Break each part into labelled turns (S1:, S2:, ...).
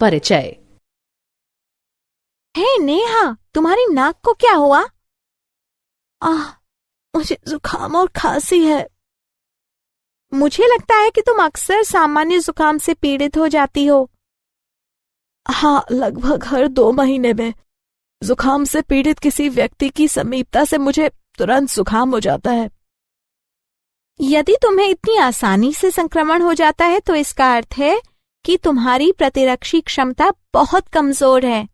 S1: परिचय।
S2: हे नेहा, तुम्हारी नाक को क्या हुआ? मुझे जुकाम और खांसी है। मुझे लगता है कि तुम अक्सर सामान्य जुकाम से पीड़ित हो जाती हो। हाँ, लगभग हर 2 महीने में जुकाम से पीड़ित किसी व्यक्ति की समीपता से मुझे तुरंत जुकाम हो जाता है। यदि तुम्हें इतनी आसानी से संक्रमण हो जाता है तो इसका अर्थ है कि तुम्हारी प्रतिरक्षी क्षमता बहुत कमजोर है।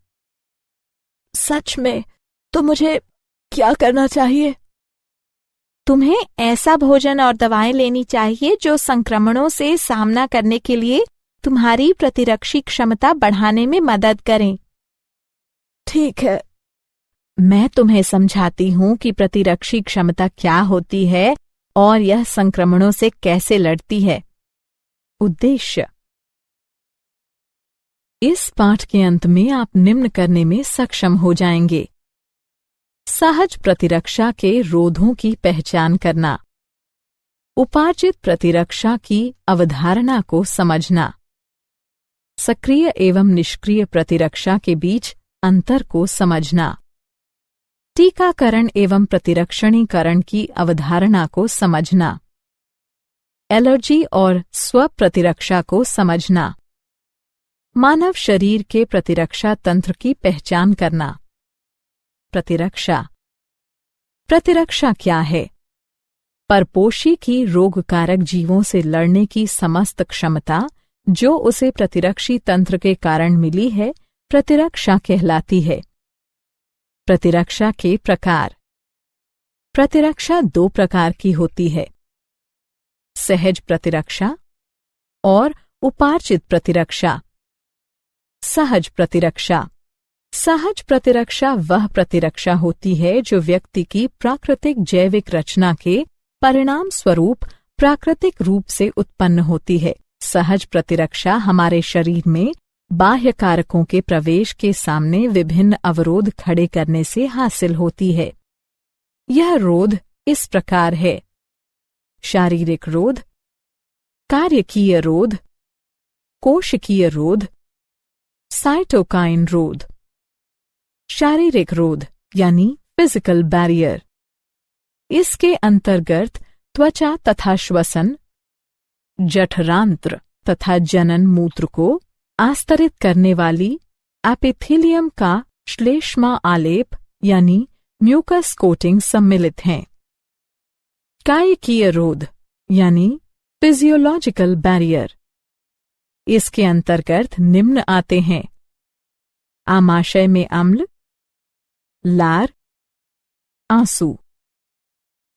S2: सच में? तो मुझे क्या करना चाहिए? तुम्हें ऐसा भोजन और दवाएं लेनी चाहिए जो संक्रमणों से सामना करने के लिए तुम्हारी प्रतिरक्षी क्षमता बढ़ाने में मदद करें। ठीक है। मैं तुम्हें समझाती हूं कि प्रतिरक्षी क्षमता क्या होती है और यह संक्रमणों से कैसे लड़ती है। उद्देश्य: इस पाठ के अंत में आप निम्न करने में सक्षम हो जाएंगे। सहज प्रतिरक्षा के रोधों की पहचान करना, उपार्जित प्रतिरक्षा की अवधारणा को समझना, सक्रिय एवं निष्क्रिय प्रतिरक्षा के बीच अंतर को समझना, टीकाकरण एवं प्रतिरक्षणीकरण की अवधारणा को समझना, एलर्जी और स्वप्रतिरक्षा को समझना, मानव शरीर के प्रतिरक्षा तंत्र की पहचान करना। प्रतिरक्षा क्या है? परपोषी की रोगकारक जीवों से लड़ने की समस्त क्षमता जो उसे प्रतिरक्षी तंत्र के कारण मिली है, प्रतिरक्षा कहलाती है। प्रतिरक्षा के प्रकार। प्रतिरक्षा 2 प्रकार की होती है: सहज प्रतिरक्षा और उपार्जित प्रतिरक्षा। सहज प्रतिरक्षा वह प्रतिरक्षा होती है जो व्यक्ति की प्राकृतिक जैविक रचना के परिणाम स्वरूप प्राकृतिक रूप से उत्पन्न होती है। सहज प्रतिरक्षा हमारे शरीर में बाह्य कारकों के प्रवेश के सामने विभिन्न अवरोध खड़े करने से हासिल होती है। यह रोध इस प्रकार है: शारीरिक रोध, कार्यकीय रोध, कोशिकीय रोध, साइटोकाइन रोध। शारीरिक रोध यानी फिजिकल बैरियर, इसके अंतर्गत त्वचा तथा श्वसन, जठरांत्र तथा जनन मूत्र को आस्तरित करने वाली एपिथेलियम का श्लेष्मा आलेप यानी म्यूकस कोटिंग सम्मिलित हैं। कायिकीय रोध यानी फिजियोलॉजिकल बैरियर, इसके अंतर्गत निम्न आते हैं: आमाशय में अम्ल, लार, आंसू।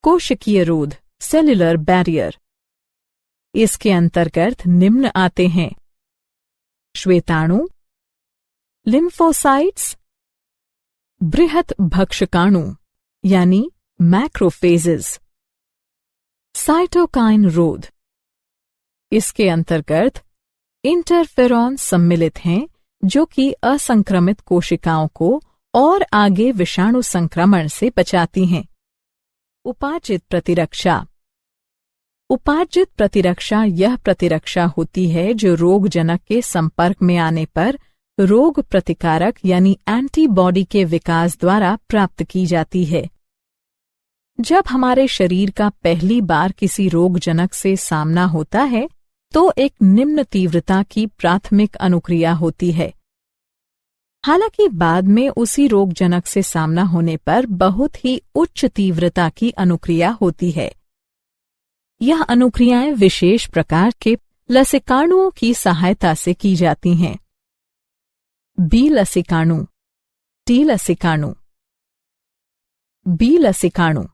S2: कोशिकीय रोध सेल्युलर बैरियर, इसके अंतर्गत निम्न आते हैं: श्वेताणु, लिम्फोसाइट्स, बृहत भक्षकाणु यानी मैक्रोफेजेस। साइटोकाइन रोध, इसके अंतर्गत इंटरफेरॉन सम्मिलित हैं जो कि असंक्रमित कोशिकाओं को और आगे विषाणु संक्रमण से बचाती हैं। उपार्जित प्रतिरक्षा यह प्रतिरक्षा होती है जो रोगजनक के संपर्क में आने पर रोग प्रतिकारक यानी एंटीबॉडी के विकास द्वारा प्राप्त की जाती है। जब हमारे शरीर का पहली बार किसी रोगजनक से सामना होता है तो एक निम्न तीव्रता की प्राथमिक अनुक्रिया होती है। हालांकि बाद में उसी रोगजनक से सामना होने पर बहुत ही उच्च तीव्रता की अनुक्रिया होती है। यह अनुक्रियाएं विशेष प्रकार के लसिकाणुओं की सहायता से की जाती हैं। बी लसिकाणु, टी लसिकाणु। बी लसिकाणु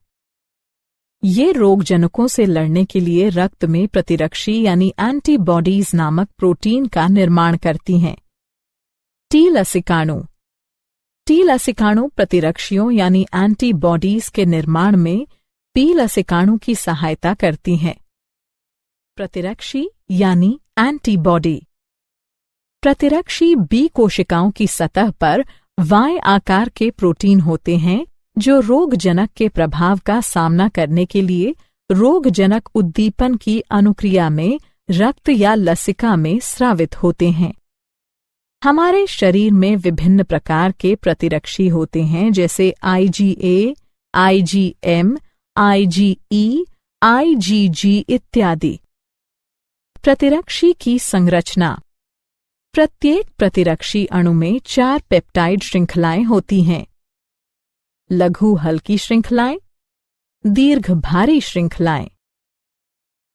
S2: ये रोगजनकों से लड़ने के लिए रक्त में प्रतिरक्षी यानी एंटीबॉडीज नामक प्रोटीन का निर्माण करती हैं। टी लसिकाणु प्रतिरक्षियों यानी एंटीबॉडीज के निर्माण में पी लसिकाणु की सहायता करती हैं। प्रतिरक्षी यानी एंटीबॉडी। प्रतिरक्षी बी कोशिकाओं की सतह पर वाय आकार के प्रोटीन होते हैं जो रोगजनक के प्रभाव का सामना करने के लिए रोगजनक उद्दीपन की अनुक्रिया में रक्त या लसिका में स्रावित होते हैं। हमारे शरीर में विभिन्न प्रकार के प्रतिरक्षी होते हैं, जैसे IgA, IgM, IgE, IgG इत्यादि। प्रतिरक्षी की संरचना। प्रत्येक प्रतिरक्षी अणु में 4 पेप्टाइड श्रृंखलाएं होती हैं। लघु हल्की श्रृंखलाएं, दीर्घ भारी श्रृंखलाएं।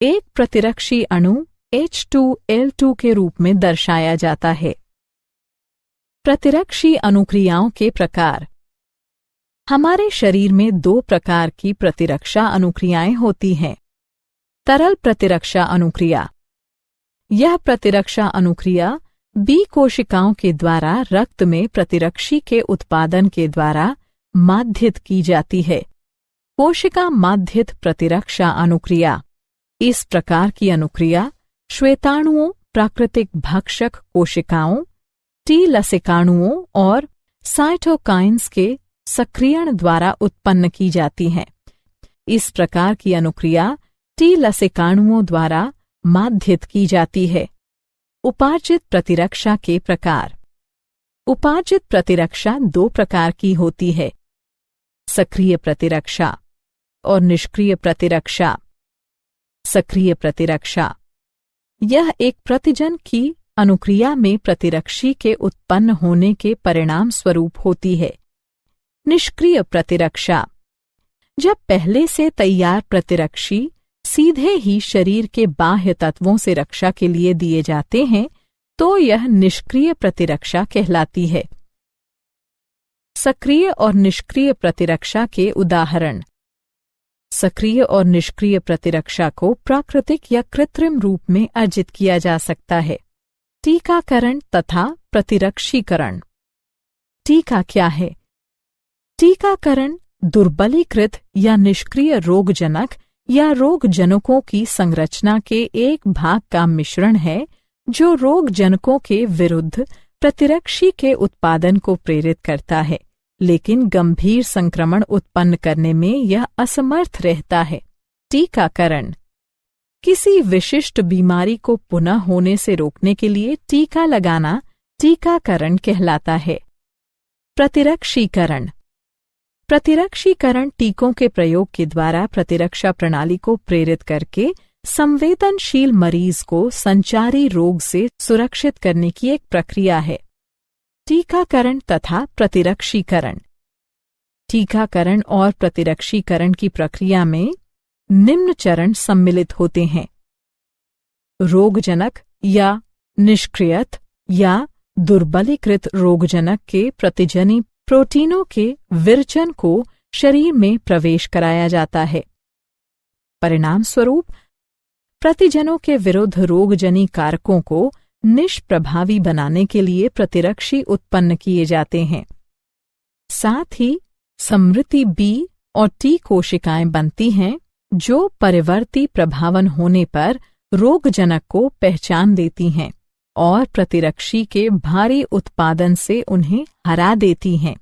S2: एक प्रतिरक्षी अणु H2L2 के रूप में दर्शाया जाता है। प्रतिरक्षी अनुक्रियाओं के प्रकार। हमारे शरीर में 2 प्रकार की प्रतिरक्षा अनुक्रियाएं होती हैं। तरल प्रतिरक्षा अनुक्रिया। यह प्रतिरक्षा अनुक्रिया B कोशिकाओं के द्वारा रक्त में प्रतिरक्षी के उत्पादन के द्वारा माध्यित की जाती है। कोशिका माध्यित प्रतिरक्षा अनुक्रिया। इस प्रकार की अनुक्रिया श्वेताणुओं, प्राकृतिक भक्षक कोशिकाओं, T लसिकाणुओं और साइटोकाइन्स के सक्रियण द्वारा उत्पन्न की जाती है। इस प्रकार की अनुक्रिया T लसिकाणुओं द्वारा माध्यित की जाती है। उपार्जित प्रतिरक्षा के प्रकार। उपार्जित प्रतिरक्षा 2 प्रकार की होती है, सक्रिय प्रतिरक्षा और निष्क्रिय प्रतिरक्षा। सक्रिय प्रतिरक्षा यह एक प्रतिजन की अनुक्रिया में प्रतिरक्षी के उत्पन्न होने के परिणाम स्वरूप होती है। निष्क्रिय प्रतिरक्षा जब पहले से तैयार प्रतिरक्षी सीधे ही शरीर के बाह्य तत्वों से रक्षा के लिए दिए जाते हैं, तो यह निष्क्रिय प्रतिरक्षा कहलाती है। सक्रिय और निष्क्रिय प्रतिरक्षा के उदाहरण। सक्रिय और निष्क्रिय प्रतिरक्षा को प्राकृतिक या कृत्रिम रूप में अर्जित किया जा सकता है। टीकाकरण तथा प्रतिरक्षीकरण। टीका क्या है? टीकाकरण दुर्बलीकृत या निष्क्रिय रोगजनक या रोगजनकों की संरचना के एक भाग का मिश्रण है, जो रोगजनकों के विरुद्ध प्रतिरक्षी के उत्पादन को प्रेरित करता है, लेकिन गंभीर संक्रमण उत्पन्न करने में यह असमर्थ रहता है। टीकाकरण किसी विशिष्ट बीमारी को पुनः होने से रोकने के लिए टीका लगाना टीकाकरण कहलाता है। प्रतिरक्षीकरण। प्रतिरक्षीकरण टीकों के प्रयोग के द्वारा प्रतिरक्षा प्रणाली को प्रेरित करके संवेदनशील मरीज को संचारी रोग से सुरक्षित करने की एक प्रक्रिया है। टीकाकरण तथा प्रतिरक्षीकरण। टीकाकरण और प्रतिरक्षीकरण की प्रक्रिया में निम्न चरण सम्मिलित होते हैं। रोगजनक या निष्क्रियत या दुर्बलीकृत रोगजनक के प्रतिजनी प्रोटीनों के विरचन को शरीर में प्रवेश कराया जाता है। परिणाम स्वरूप प्रतिजनों के विरुद्ध रोगजनी कारकों को निष्प्रभावी बनाने के लिए प्रतिरक्षी उत्पन्न किए जाते हैं। साथ ही समृद्धि B और T कोशिकाएं बनती हैं, जो परिवर्ती प्रभावन होने पर रोगजनक को पहचान देती हैं और प्रतिरक्षी के भारी उत्पादन से उन्हें हरा देती हैं।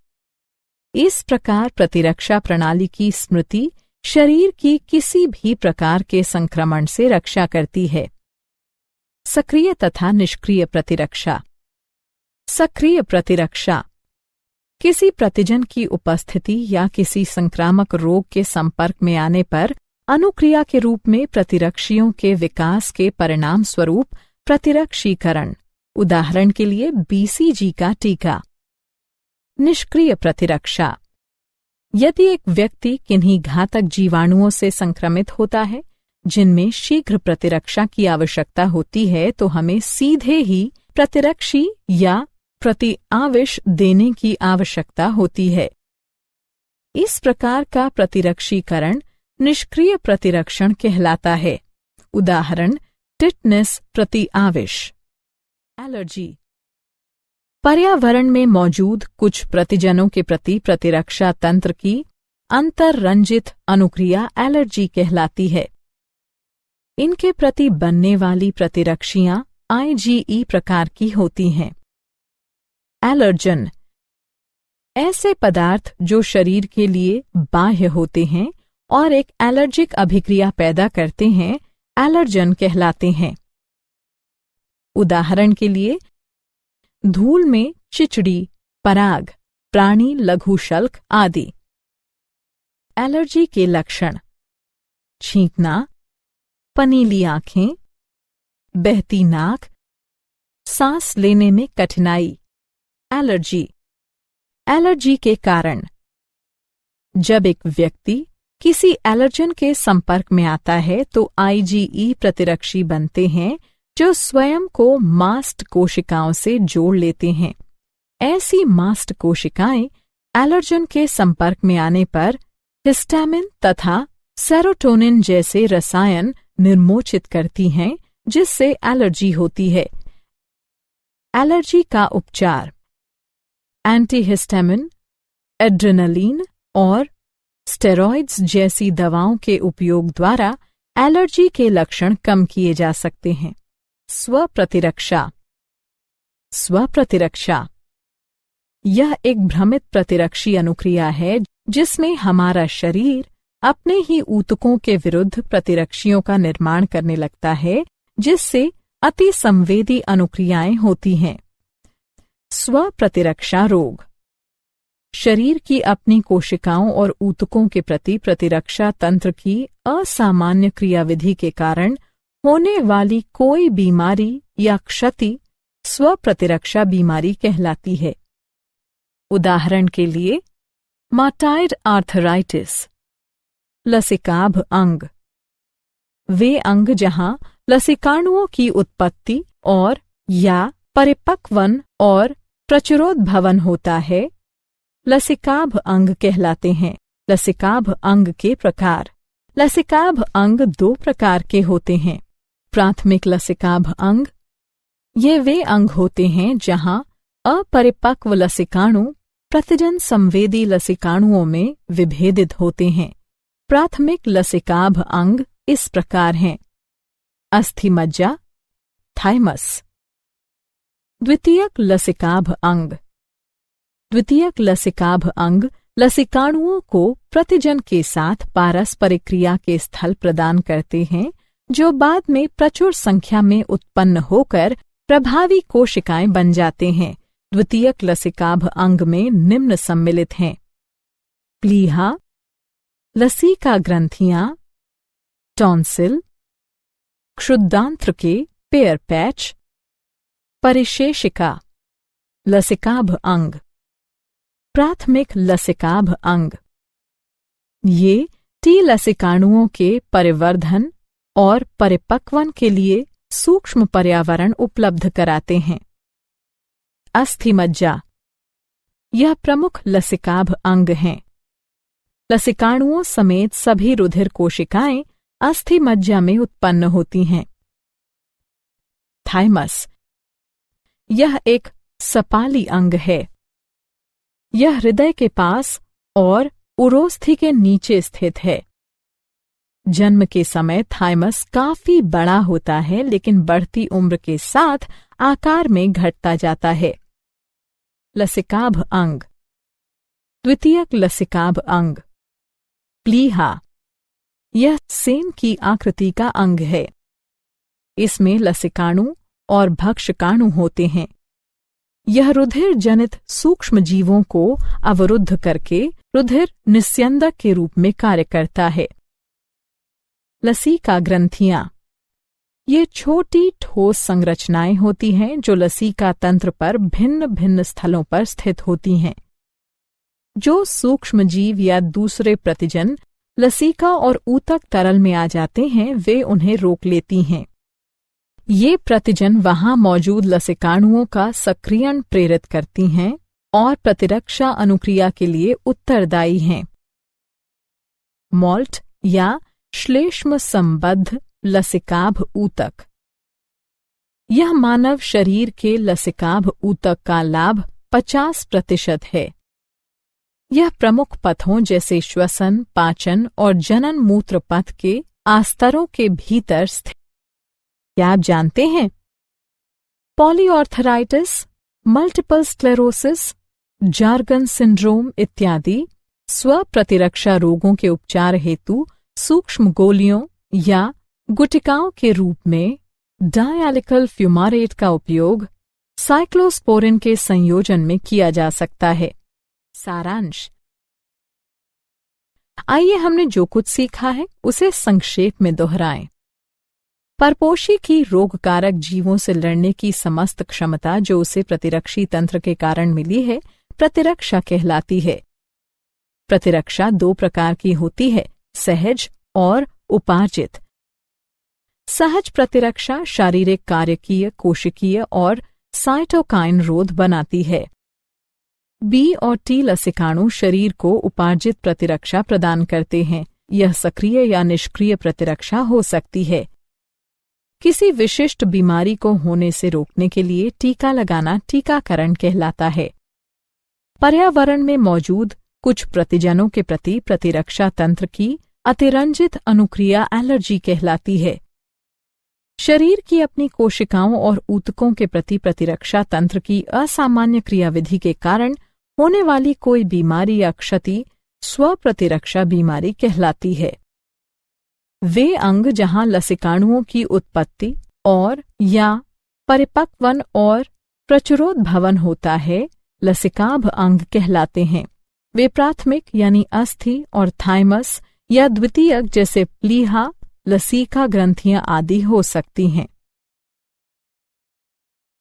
S2: इस प्रकार प्रतिरक्षा प्रणाली की स्मृति शरीर की किसी भी प्रकार के संक्रमण से रक्षा करती है। सक्रिय तथा निष्क्रिय प्रतिरक्षा। सक्रिय प्रतिरक्षा किसी प्रतिजन की उपस्थिति या किसी संक्रामक रोग के संपर्क में आने पर अनुक्रिया के रूप में प्रतिरक्षियों के विकास के परिणाम स्वरूप प्रतिरक्षीकरण। उदाहरण के लिए BCG का टीका। निष्क्रिय प्रतिरक्षा यदि एक व्यक्ति किन्हीं घातक जीवाणुओं से संक्रमित होता है जिनमें शीघ्र प्रतिरक्षा की आवश्यकता होती है, तो हमें सीधे ही प्रतिरक्षी या प्रतिआविश देने की आवश्यकता होती है। इस प्रकार का प्रतिरक्षीकरण निष्क्रिय प्रतिरक्षण कहलाता है। उदाहरण टिटनेस प्रतिआविश। एलर्जी पर्यावरण में मौजूद कुछ प्रतिजनों के प्रति प्रतिरक्षा तंत्र की अंतर्रंजित अनुक्रिया एलर्जी कहलाती है। इनके प्रति बनने वाली प्रतिरक्षियां IgE प्रकार की होती हैं। एलर्जन ऐसे पदार्थ जो शरीर के लिए बाह्य होते हैं और एक एलर्जिक अभिक्रिया पैदा करते हैं, एलर्जन कहलाते हैं। उदाहरण के लिए धूल में चिचड़ी, पराग, प्राणी लघुशल्क आदि। एलर्जी के लक्षण: छींकना, पनीली आंखें, बहती नाक, सांस लेने में कठिनाई। एलर्जी के कारण: जब एक व्यक्ति किसी एलर्जन के संपर्क में आता है तो IgE प्रतिरक्षी बनते हैं जो स्वयं को मास्ट कोशिकाओं से जोड़ लेते हैं। ऐसी मास्ट कोशिकाएं एलर्जन के संपर्क में आने पर हिस्टामिन तथा सेरोटोनिन जैसे रसायन निर्मोचित करती हैं, जिससे एलर्जी होती है। एलर्जी का उपचार: एंटीहिस्टामिन, एड्रेनलिन और स्टेरॉइड्स जैसी दवाओं के उपयोग द्वारा एलर्जी के लक्षण कम किए जा सकते हैं। स्वप्रतिरक्षा यह एक भ्रमित प्रतिरक्षी अनुक्रिया है जिसमें हमारा शरीर अपने ही ऊतकों के विरुद्ध प्रतिरक्षियों का निर्माण करने लगता है, जिससे अति संवेदी अनुक्रियाएं होती हैं। स्वप्रतिरक्षा रोग: शरीर की अपनी कोशिकाओं और ऊतकों के प्रति प्रतिरक्षा तंत्र की असामान्य क्रियाविधि के कारण होने वाली कोई बीमारी या क्षति स्वप्रतिरक्षा बीमारी कहलाती है। उदाहरण के लिए माटाइड आर्थराइटिस, लसिकाभ अंग, वे अंग जहां लसिकाणुओं की उत्पत्ति और या परिपक्वन और प्रचुरोद्भवन होता है, लसिकाभ अंग कहलाते हैं। लसिकाभ अंग के प्रकार: लसिकाभ अंग 2 प्रकार के होते हैं। प्राथमिक लसिकाभ अंग: ये वे अंग होते हैं जहां अपरिपक्व लसिकाणु प्रतिजन संवेदी लसिकाणुओं में विभेदित होते हैं। प्राथमिक लसिकाभ अंग इस प्रकार हैं: अस्थिमज्जा, थाइमस। द्वितीयक लसिकाभ अंग: द्वितीयक लसिकाभ अंग लसिकाणुओं को प्रतिजन के साथ पारस्परिक क्रिया के स्थल प्रदान करते हैं, जो बाद में प्रचुर संख्या में उत्पन्न होकर प्रभावी कोशिकाएं बन जाते हैं। द्वितीयक लसिकाभ अंग में निम्न सम्मिलित हैं: प्लीहा, लसिका ग्रंथियां, टॉन्सिल, क्षुद्रांत्र के पेयर पैच, परिशेषिका। लसिकाभ अंग: प्राथमिक लसिकाभ अंग ये टी लसिकाणुओं के परिवर्धन और परिपक्वन के लिए सूक्ष्म पर्यावरण उपलब्ध कराते हैं। अस्थिमज्जा: यह प्रमुख लसिकाभ अंग हैं। लसिकाणुओं समेत सभी रुधिर कोशिकाएं अस्थिमज्जा में उत्पन्न होती हैं। थाइमस: यह एक सपाली अंग है। यह हृदय के पास और उरोस्थि के नीचे स्थित है। जन्म के समय थाइमस काफी बड़ा होता है, लेकिन बढ़ती उम्र के साथ आकार में घटता जाता है। लसिकाभ अंग: द्वितीयक लसिकाभ अंग प्लीहा, यह सेम की आकृति का अंग है। इसमें लसिकाणु और भक्षकाणु होते हैं। यह रुधिर जनित सूक्ष्म जीवों को अवरुद्ध करके रुधिर निस्यंदक के रूप में कार्य करता है। लसिका ग्रंथियां: ये छोटी ठोस संरचनाएं होती हैं जो लसिका तंत्र पर भिन्न भिन्न स्थलों पर स्थित होती हैं। जो सूक्ष्म जीव या दूसरे प्रतिजन लसिका और ऊतक तरल में आ जाते हैं, वे उन्हें रोक लेती हैं। ये प्रतिजन वहां मौजूद लसिकाणुओं का सक्रियण प्रेरित करती हैं और प्रतिरक्षा अनुक्रिया के लिए उत्तरदायी हैं। मॉल्ट या श्लेष्म संबद्ध लसिकाभ ऊतक: यह मानव शरीर के लसिकाभ ऊतक का लाभ 50% है। यह प्रमुख पथों जैसे श्वसन, पाचन और जनन मूत्र पथ के आस्तरों के भीतर स्थित। क्या आप जानते हैं? पॉलीऑर्थराइटिस, मल्टीपल स्क्लेरोसिस, जार्गन सिंड्रोम इत्यादि स्वप्रतिरक्षा रोगों के उपचार हेतु सूक्ष्म गोलियों या गुटिकाओं के रूप में डायलिकल फ्यूमारेट का उपयोग साइक्लोस्पोरिन के संयोजन में किया जा सकता है। सारांश। आइए हमने जो कुछ सीखा है उसे संक्षेप में दोहराएं। परपोषी की रोगकारक जीवों से लड़ने की समस्त क्षमता जो उसे प्रतिरक्षी तंत्र के कारण मिली है, प्रतिरक्षा कहलाती है। प्रतिरक्षा दो प्रकार की होती है, सहज और उपार्जित। सहज प्रतिरक्षा शारीरिक, कार्यकीय, कोशिकीय और साइटोकाइन रोध बनाती है। बी और टी लसिकाणु शरीर को उपार्जित प्रतिरक्षा प्रदान करते हैं। यह सक्रिय या निष्क्रिय प्रतिरक्षा हो सकती है। किसी विशिष्ट बीमारी को होने से रोकने के लिए टीका लगाना टीकाकरण कहलाता है। पर्यावरण में मौजूद कुछ प्रतिजनों के प्रति प्रतिरक्षा तंत्र की अतिरंजित अनुक्रिया एलर्जी कहलाती है। शरीर की अपनी कोशिकाओं और ऊतकों के प्रति प्रतिरक्षा तंत्र की असामान्य क्रियाविधि के कारण होने वाली कोई बीमारी या क्षति स्वप्रतिरक्षा बीमारी कहलाती है। वे अंग जहां लसिकाणुओं की उत्पत्ति और या परिपक्वन और प्रचुरोद्भवन होता है, लसिकाभ अंग कहलाते हैं। वे प्राथमिक यानी अस्थि और थाइमस या द्वितीयक जैसे प्लीहा, लसीका ग्रंथियां आदि हो सकती हैं।